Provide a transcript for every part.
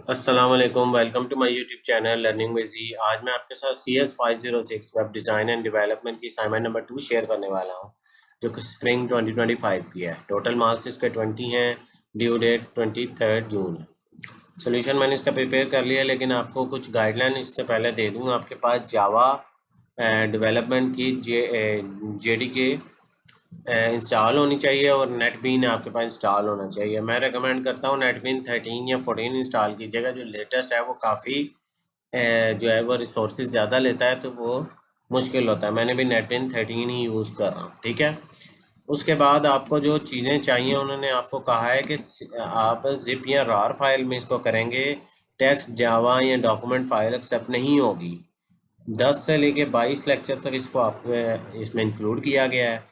अस्सलाम वालेकुम, welcome to my YouTube channel learning with ji. आज मैं आपके साथ CS506 web design and development की असाइनमेंट नंबर 2 शेयर करने वाला हूं, जो कि स्प्रिंग 2025 की है। टोटल मार्क्स इसके 20 हैं। ड्यू डेट 23 जून है। सोल्यूशन मैंने इसका प्रिपेयर कर लिया है, लेकिन आपको कुछ गाइडलाइन इससे पहले दे दूंगा। आपके पास जावा डेवलपमेंट की JDK इंस्टॉल होनी चाहिए और नेटबीन आपके पास इंस्टॉल होना चाहिए। मैं रेकमेंड करता हूँ नेटबीन 13 या 14 इंस्टॉल कीजिएगा। जो लेटेस्ट है वो काफ़ी जो है वो रिसोर्सेज ज़्यादा लेता है, तो वो मुश्किल होता है। मैंने भी नेटबीन 13 ही यूज़ कर रहा हूँ, ठीक है। उसके बाद आपको जो चीज़ें चाहिए, उन्होंने आपको कहा है कि आप जिप या रार फाइल में इसको करेंगे। टेक्स्ट जावा या डॉक्यूमेंट फाइल एक्सेप्ट नहीं होगी। 10 से लेके 22 लेक्चर तक इसको आपको इसमें इंक्लूड किया गया है।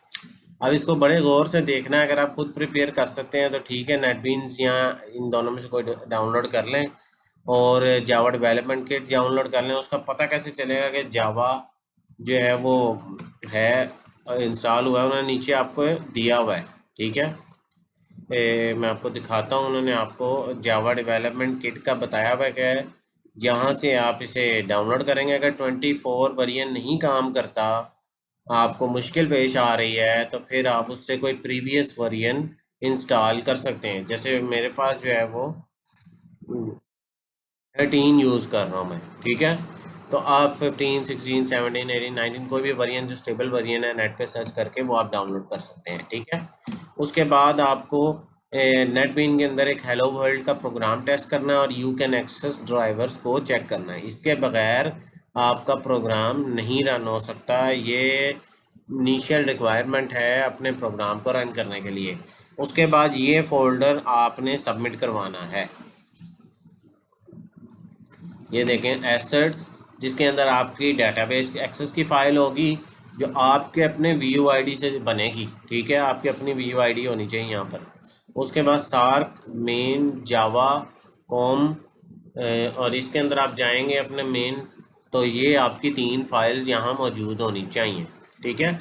अब इसको बड़े गौर से देखना है। अगर आप खुद प्रिपेयर कर सकते हैं तो ठीक है, नेटबीन्स या इन दोनों में से कोई डाउनलोड कर लें और जावा डेवलपमेंट किट डाउनलोड कर लें। उसका पता कैसे चलेगा कि जावा जो है वो है इंस्टॉल हुआ है? उन्होंने नीचे आपको दिया हुआ है, ठीक है। मैं आपको दिखाता हूँ। उन्होंने आपको जावा डेवलपमेंट किट का बताया हुआ है कि यहाँ से आप इसे डाउनलोड करेंगे। अगर 24 वर्जन नहीं काम करता, आपको मुश्किल पेश आ रही है, तो फिर आप उससे कोई प्रीवियस वर्जन इंस्टॉल कर सकते हैं। जैसे मेरे पास जो है वो 13 यूज़ कर रहा हूँ मैं, ठीक है। तो आप 15, 16, 17, 18, 19 कोई भी वर्जन जो स्टेबल वर्जन है नेट पे सर्च करके वो आप डाउनलोड कर सकते हैं, ठीक है। उसके बाद आपको नेटबीन के अंदर एक हेलो वर्ल्ड का प्रोग्राम टेस्ट करना है और यू कैन एक्सेस ड्राइवर्स को चेक करना है। इसके बगैर आपका प्रोग्राम नहीं रन हो सकता। ये इनिशियल रिक्वायरमेंट है अपने प्रोग्राम को रन करने के लिए। उसके बाद ये फोल्डर आपने सबमिट करवाना है। ये देखें एसेट्स, जिसके अंदर आपकी डेटाबेस एक्सेस की फ़ाइल होगी, जो आपके अपने VUID से बनेगी, ठीक है। आपकी अपनी VUID होनी चाहिए यहाँ पर। उसके बाद सार्क मेन जावा कॉम, और इसके अंदर आप जाएंगे अपने मेन, तो ये आपकी 3 फाइल्स यहाँ मौजूद होनी चाहिए, ठीक है।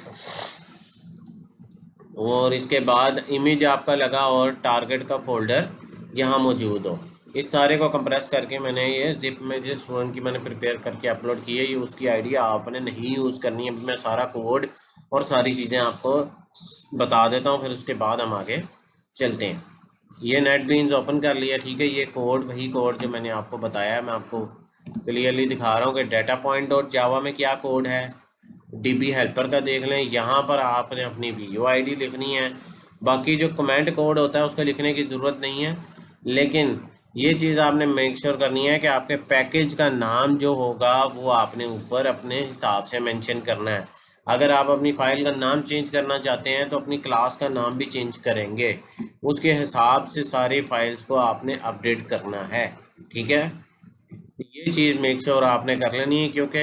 और इसके बाद इमेज आपका लगा और टारगेट का फोल्डर यहाँ मौजूद हो। इस सारे को कंप्रेस करके मैंने ये जिप में जिस स्टूडेंट की मैंने प्रिपेयर करके अपलोड की है, ये उसकी आइडिया आपने नहीं यूज़ करनी है। मैं सारा कोड और सारी चीज़ें आपको बता देता हूँ, फिर उसके बाद हम आगे चलते हैं। ये नेटबीन्स ओपन कर लिया, ठीक है। ये कोड वही कोड जो मैंने आपको बताया है, मैं आपको क्लियरली दिखा रहा हूँ कि डाटा पॉइंट डॉट जावा में क्या कोड है। DB हेल्पर का देख लें। यहाँ पर आपने अपनी VUID लिखनी है। बाकी जो कमेंट कोड होता है उसको लिखने की ज़रूरत नहीं है, लेकिन ये चीज़ आपने मेक श्योर करनी है कि आपके पैकेज का नाम जो होगा वो आपने ऊपर अपने हिसाब से मेंशन करना है। अगर आप अपनी फ़ाइल का नाम चेंज करना चाहते हैं तो अपनी क्लास का नाम भी चेंज करेंगे। उसके हिसाब से सारी फाइल्स को आपने अपडेट करना है, ठीक है। ये चीज़ मेक श्योर आपने कर लेनी है, क्योंकि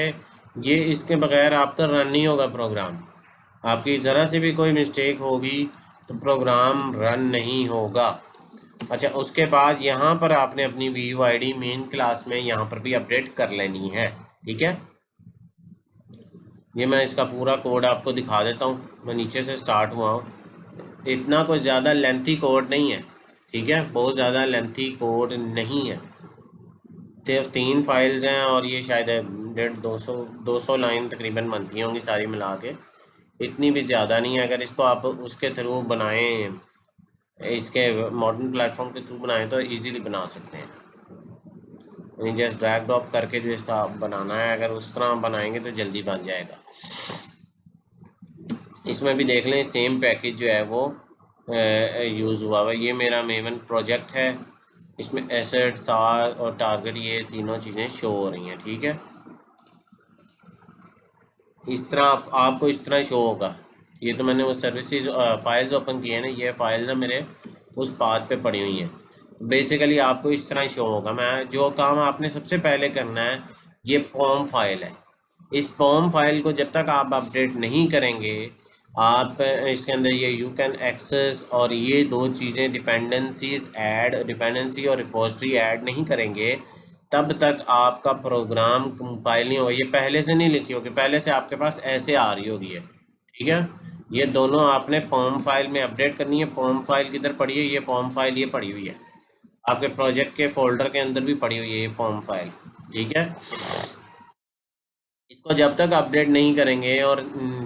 ये इसके बगैर आपका रन नहीं होगा प्रोग्राम। आपकी ज़रा सी भी कोई मिस्टेक होगी तो प्रोग्राम रन नहीं होगा। अच्छा, उसके बाद यहाँ पर आपने अपनी VUID मेन क्लास में यहाँ पर भी अपडेट कर लेनी है, ठीक है। ये मैं इसका पूरा कोड आपको दिखा देता हूँ। मैं नीचे से स्टार्ट हुआ हूँ। इतना कोई ज़्यादा लेंथी कोड नहीं है, ठीक है। बहुत ज़्यादा लेंथी कोड नहीं है। सिर्फ 3 फाइल्स हैं और ये शायद 150 200 लाइन तकरीबन बनती होंगी सारी मिला के। इतनी भी ज़्यादा नहीं है। अगर इसको आप उसके थ्रू बनाएं, इसके मॉडर्न प्लेटफॉर्म के थ्रू बनाएं, तो इजीली बना सकते हैं। यानी जस्ट ड्रैग ड्रॉप करके जो इसका बनाना है, अगर उस तरह बनाएंगे तो जल्दी बन जाएगा। इसमें भी देख लें सेम पैकेज जो है वो यूज़ हुआ हुआ। ये मेरा मेवन प्रोजेक्ट है। इसमें एसेट सार और टारगेट ये तीनों चीज़ें शो हो रही हैं, ठीक है। इस तरह आपको इस तरह शो होगा। ये तो मैंने वो सर्विसेज फाइल्स ओपन की है ना, ये फाइल ना मेरे उस पाथ पे पड़ी हुई हैं। बेसिकली आपको इस तरह शो होगा। मैं जो काम आपने सबसे पहले करना है, ये पॉम फाइल है। इस पॉम फाइल को जब तक आप अपडेट नहीं करेंगे, आप इसके अंदर ये यू कैन एक्सेस और ये दो चीज़ें डिपेंडेंसीज ऐड, डिपेंडेंसी और रिपोजिटरी ऐड नहीं करेंगे, तब तक आपका प्रोग्राम कंपाइल नहीं होगा। ये पहले से नहीं लिखी होगी, पहले से आपके पास ऐसे आ रही होगी है, ठीक है। ये दोनों आपने पॉम फाइल में अपडेट करनी है। पॉम फाइल किधर पड़ी है? ये पॉम फाइल ये पड़ी हुई है। आपके प्रोजेक्ट के फोल्डर के अंदर भी पड़ी हुई है ये फॉर्म फाइल, ठीक है। इसको जब तक अपडेट नहीं करेंगे और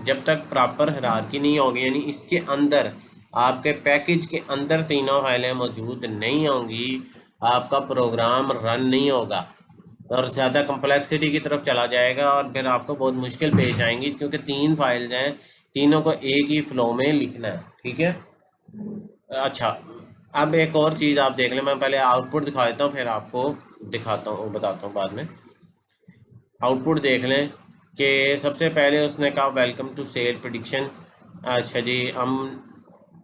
जब तक प्रॉपर हायरार्की नहीं होगी, यानी इसके अंदर आपके पैकेज के अंदर तीनों फाइलें मौजूद नहीं होंगी, आपका प्रोग्राम रन नहीं होगा और ज़्यादा कम्प्लेक्सिटी की तरफ चला जाएगा और फिर आपको बहुत मुश्किल पेश आएंगी, क्योंकि 3 फाइल्स हैं, तीनों को एक ही फ्लो में लिखना है, ठीक है। अच्छा, अब एक और चीज़ आप देख लें, मैं पहले आउटपुट दिखा देता हूँ फिर आपको दिखाता हूँ, बताता हूँ बाद में। आउटपुट देख लें कि सबसे पहले उसने कहा वेलकम टू सेल प्रेडिक्शन। अच्छा जी, हम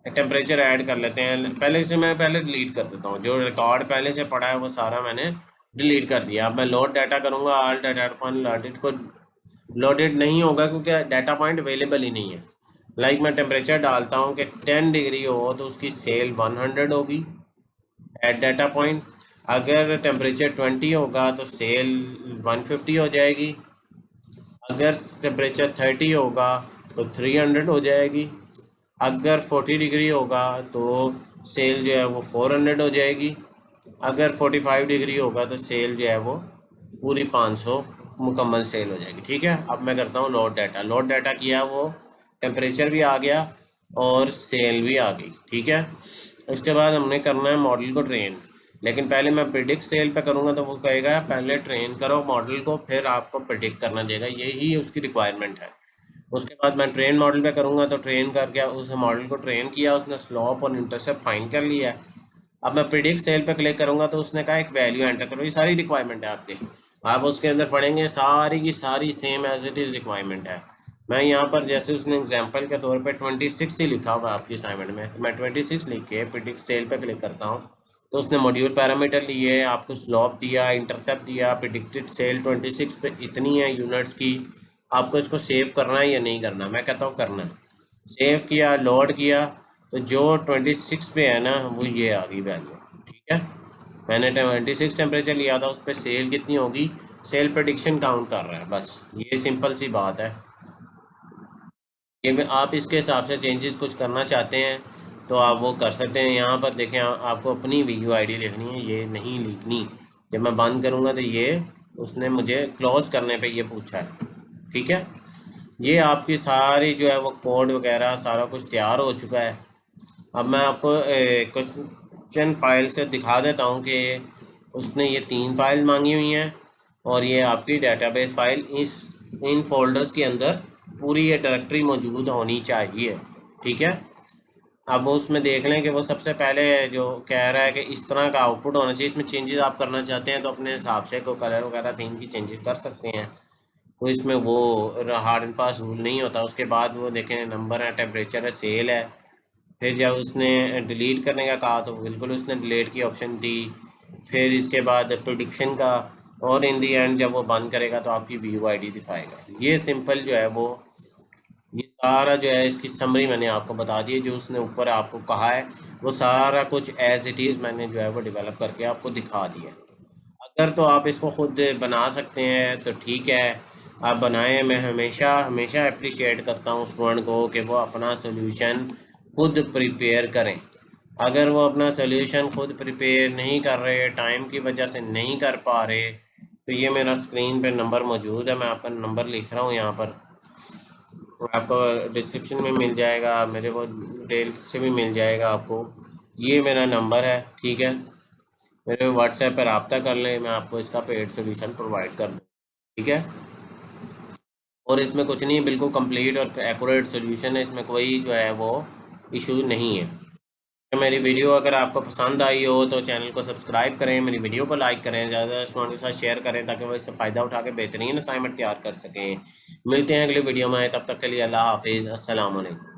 टेम्परेचर ऐड कर लेते हैं। पहले से मैं पहले डिलीट कर देता हूँ, जो रिकॉर्ड पहले से पड़ा है वो सारा मैंने डिलीट कर दिया। अब मैं लोड डाटा करूँगा, ऑल डाटा पॉइंट लोडेड को लोडेड नहीं होगा क्योंकि डाटा पॉइंट अवेलेबल ही नहीं है। लाइक मैं टेम्परेचर डालता हूँ कि 10 डिग्री हो तो उसकी सेल 100 होगी एट डाटा पॉइंट। अगर टेम्परेचर 20 होगा तो सेल 150 हो जाएगी। अगर टेम्परेचर 30 होगा तो 300 हो जाएगी। अगर 40 डिग्री होगा तो सेल जो है वो 400 हो जाएगी। अगर 45 डिग्री होगा तो सेल जो है वो पूरी 500 मुकम्मल सेल हो जाएगी, ठीक है। अब मैं करता हूँ लोड डाटा किया, वो टेम्परेचर भी आ गया और सेल भी आ गई, ठीक है। उसके बाद हमने करना है मॉडल को ट्रेन, लेकिन पहले मैं प्रिडिक्ट सेल पे करूँगा तो वो कहेगा पहले ट्रेन करो मॉडल को, फिर आपको प्रिडिक्ट करना देगा, यही उसकी रिक्वायरमेंट है। उसके बाद मैं ट्रेन मॉडल पे करूँगा तो ट्रेन करके उस मॉडल को ट्रेन किया, उसने स्लोप और इंटरसेप्ट फाइंड कर लिया है। अब मैं प्रिडिक्ट सेल पे क्लिक करूँगा तो उसने कहा एक वैल्यू एंटर करो, ये सारी रिक्वायरमेंट है आपकी। आप उसके अंदर पढ़ेंगे सारी की सारी same as it is requirement है। मैं यहाँ पर जैसे उसने एग्जांपल के तौर पे 26 ही लिखा हुआ आपकी असाइनमेंट में, तो मैं 26 लिख के प्रिडिक्ट सेल पे क्लिक करता हूँ तो उसने मॉड्यूल पैरामीटर लिए, आपको स्लोप दिया, इंटरसेप्ट दिया, प्रिडिक्टेड सेल 26 पे इतनी है यूनिट्स की। आपको इसको सेव करना है या नहीं करना, मैं कहता हूँ करना है। सेव किया, लोड किया, तो जो 26 पे है ना वो ये आ गई वैल्यू, ठीक है। मैंने 26 टेम्परेचर लिया था, उस पर सेल कितनी होगी, सेल प्रेडिक्शन काउंट कर रहा है, बस ये सिंपल सी बात है। ये आप इसके हिसाब से चेंजेस कुछ करना चाहते हैं तो आप वो कर सकते हैं। यहाँ पर देखें, आपको अपनी वीयू आईडी लिखनी है, ये नहीं लिखनी। जब मैं बंद करूँगा तो ये उसने मुझे क्लोज करने पे ये पूछा है, ठीक है। ये आपकी सारी जो है वो कोड वगैरह सारा कुछ तैयार हो चुका है। अब मैं आपको क्वेश्चन फाइल से दिखा देता हूँ कि उसने ये 3 फाइल मांगी हुई हैं और ये आपकी डेटाबेस फाइल, इस इन फोल्डर्स के अंदर पूरी ये डायरेक्टरी मौजूद होनी चाहिए, ठीक है। अब उसमें देख लें कि वो सबसे पहले जो कह रहा है कि इस तरह का आउटपुट होना चाहिए, इसमें चेंजेस आप करना चाहते हैं तो अपने हिसाब से कोई कलर वगैरह थीम की चेंजेस कर सकते हैं, कोई इसमें वो हार्ड एंड फास्ट रूल नहीं होता। उसके बाद वो देखें नंबर है, टेम्परेचर है, सेल है। फिर जब उसने डिलीट करने का कहा तो बिल्कुल उसने डिलीट की ऑप्शन दी। फिर इसके बाद प्रोडिक्शन का, और इन दी एंड जब वो बंद करेगा तो आपकी व्यू आईडी दिखाएगा। ये सिंपल जो है वो, ये सारा जो है इसकी समरी मैंने आपको बता दी है। जो उसने ऊपर आपको कहा है वो सारा कुछ एज इट इज़ मैंने जो है वो डेवलप करके आपको दिखा दिया। अगर तो आप इसको खुद बना सकते हैं तो ठीक है, आप बनाएं। मैं हमेशा हमेशा अप्रिशिएट करता हूँ स्टूडेंट को कि वो अपना सोल्यूशन खुद प्रिपेयर करें। अगर वो अपना सोल्यूशन खुद प्रिपेयर नहीं कर रहे, टाइम की वजह से नहीं कर पा रहे, तो ये मेरा स्क्रीन पे नंबर मौजूद है, मैं आपका नंबर लिख रहा हूँ यहाँ पर, आपको डिस्क्रिप्शन में मिल जाएगा, मेरे को डिटेल से भी मिल जाएगा आपको। ये मेरा नंबर है, ठीक है। मेरे व्हाट्सएप पर रब्ता कर लें, मैं आपको इसका पेड सोल्यूशन प्रोवाइड कर दूँ, ठीक है। और इसमें कुछ नहीं, बिल्कुल कंप्लीट और एक्यूरेट सोल्यूशन है, इसमें कोई जो है वो इशू नहीं है। तो मेरी वीडियो अगर आपको पसंद आई हो तो चैनल को सब्सक्राइब करें, मेरी वीडियो को लाइक करें, ज़्यादा स्टूडेंट के साथ शेयर करें ताकि वो इससे फ़ायदा उठा के बेहतरीन असाइनमेंट तैयार कर सकें। मिलते हैं अगली वीडियो में, तब तक के लिए अल्लाह हाफिज़, अस्सलाम वालेकुम।